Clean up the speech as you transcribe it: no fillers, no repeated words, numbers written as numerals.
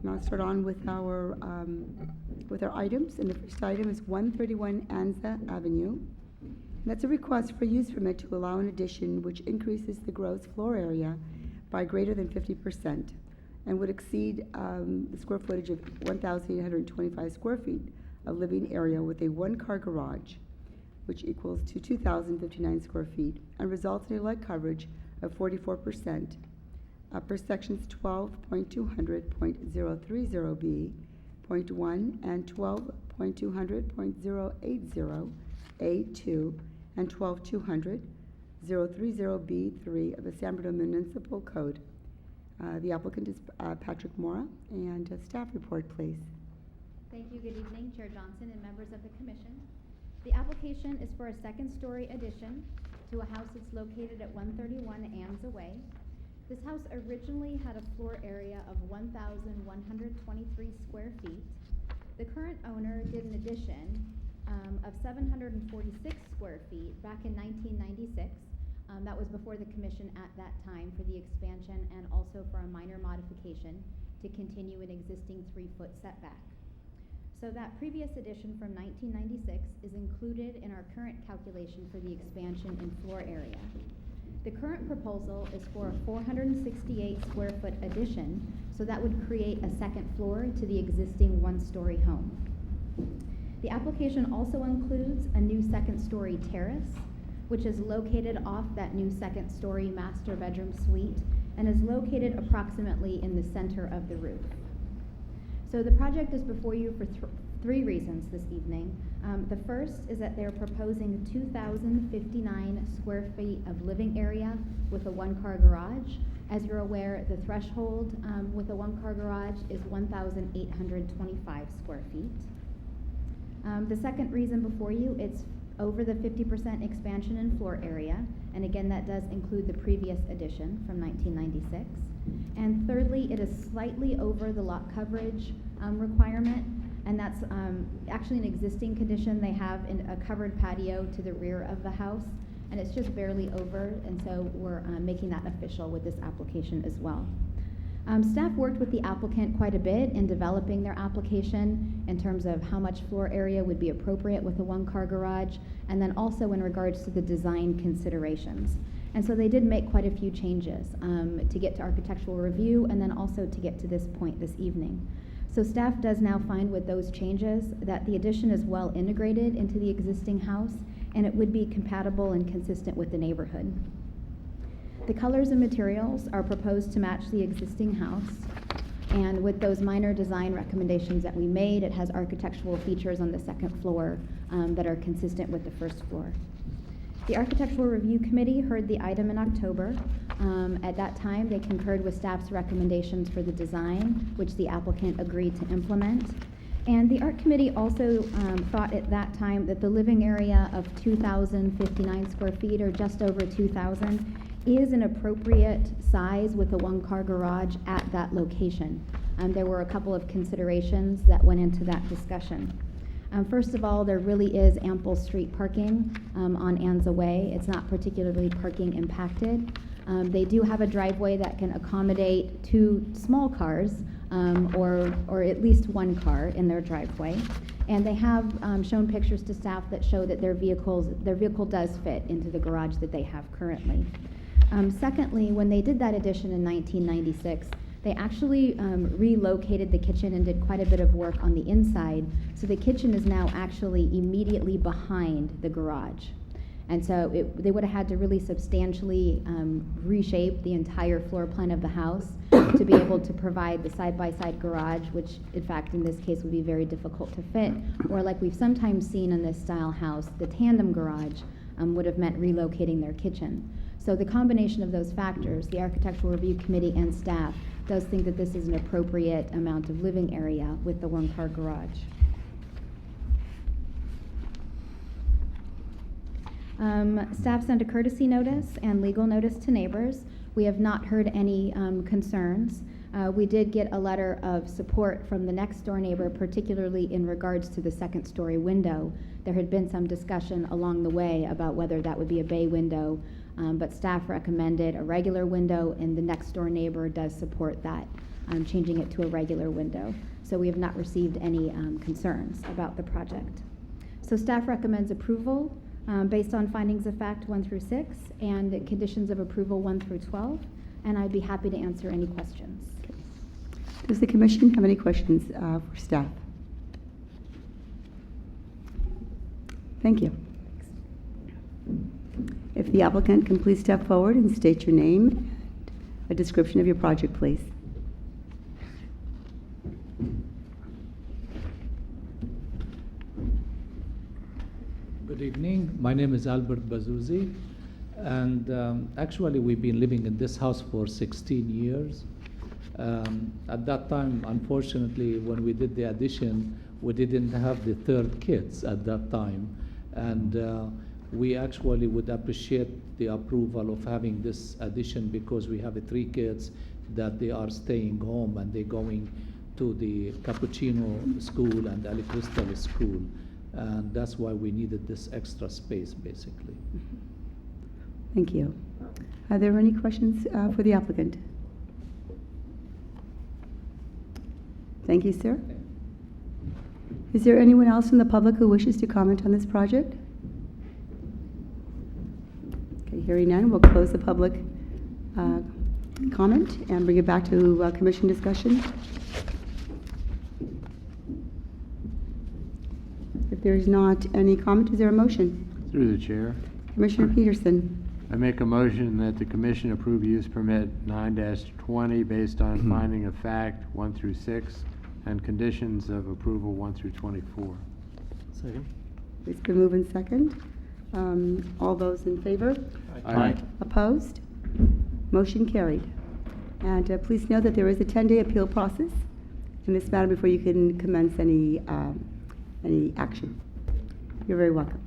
I'll start on with our items, and the first item is 131 Anza Avenue. That's a request for use permit to allow an addition which increases the gross floor area by greater than 50% and would exceed the square footage of 1,825 square feet of living area with a one-car garage, which equals to 2,059 square feet, and results in a lot coverage of 44%. Per sections 12.200.030B, point 1, and 12.200.080, A2, and 12.200.030B3 of the San Bruno Municipal Code. The applicant is Patrick Mora, and staff report, please. Thank you. Good evening, Chair Johnson and members of the Commission. The application is for a second-story addition to a house that's located at 131 Anza Way. This house originally had a floor area of 1,123 square feet. The current owner did an addition of 746 square feet back in 1996. That was before the Commission at that time for the expansion and also for a minor modification to continue an existing 3-foot setback. So that previous addition from 1996 is included in our current calculation for the expansion in floor area. The current proposal is for a 468 square foot addition, so that would create a second floor to the existing one-story home. The application also includes a new second-story terrace, which is located off that new second-story master bedroom suite and is located approximately in the center of the roof. So the project is before you for three reasons this evening. The first is that they're proposing 2,059 square feet of living area with a one-car garage. As you're aware, the threshold with a one-car garage is 1,825 square feet. The second reason before you, it's over the 50% expansion in floor area, and again, that does include the previous addition from 1996. And thirdly, it is slightly over the lot coverage requirement, and that's actually an existing condition. They have a covered patio to the rear of the house, and it's just barely over, and so we're making that official with this application as well. Staff worked with the applicant quite a bit in developing their application in terms of how much floor area would be appropriate with a one-car garage, and then also in regards to the design considerations. And so they did make quite a few changes to get to architectural review and then also to get to this point this evening. So staff does now find with those changes that the addition is well integrated into the existing house and it would be compatible and consistent with the neighborhood. The colors and materials are proposed to match the existing house, and with those minor design recommendations that we made, it has architectural features on the second floor that are consistent with the first floor. The Architectural Review Committee heard the item in October. At that time, they concurred with staff's recommendations for the design, which the applicant agreed to implement. And the Art Committee also thought at that time that the living area of 2,059 square feet, or just over 2,000, is an appropriate size with a one-car garage at that location. There were a couple of considerations that went into that discussion. First of all, there really is ample street parking on Anza Way. It's not particularly parking impacted. They do have a driveway that can accommodate 2 small cars or at least 1 car in their driveway. And they have shown pictures to staff that show that their vehicle does fit into the garage that they have currently. Secondly, when they did that addition in 1996, they actually relocated the kitchen and did quite a bit of work on the inside. So the kitchen is now actually immediately behind the garage. And so they would have had to really substantially reshape the entire floor plan of the house to be able to provide the side-by-side garage, which in fact in this case would be very difficult to fit. Or like we've sometimes seen in this style house, the tandem garage would have meant relocating their kitchen. So the combination of those factors, the Architectural Review Committee and staff does think that this is an appropriate amount of living area with the one-car garage. Staff sent a courtesy notice and legal notice to neighbors. We have not heard any concerns. We did get a letter of support from the next door neighbor, particularly in regards to the second story window. There had been some discussion along the way about whether that would be a bay window but staff recommended a regular window, and the next door neighbor does support that, changing it to a regular window. So we have not received any concerns about the project. So staff recommends approval based on findings of fact 1 through 6 and the conditions of approval 1 through 12, and I'd be happy to answer any questions. Does the commission have any questions for staff? Thank you. If the applicant can please step forward and state your name and a description of your project, please. Good evening. My name is Albert Bazouzi, and actually we've been living in this house for 16 years. At that time, unfortunately, when we did the addition, we didn't have the third kids at that time, and we actually would appreciate the approval of having this addition because we have 3 kids that they are staying home and they're going to the Cappuccino school and Ali Crystal school. And that's why we needed this extra space, basically. Thank you. Are there any questions for the applicant? Thank you, sir. Is there anyone else in the public who wishes to comment on this project? Okay, hearing none, we'll close the public comment and bring it back to commission discussion. If there's not any comment, is there a motion? Through the chair, Commissioner Peterson. I make a motion that the commission approve use permit 9-20 based on finding of fact 1 through 6 and conditions of approval 1 through 24. Second. It's been moved in second. All those in favor? Aye. Opposed? Motion carried. And please know that there is a 10-day appeal process in this matter before you can commence any action. You're very welcome.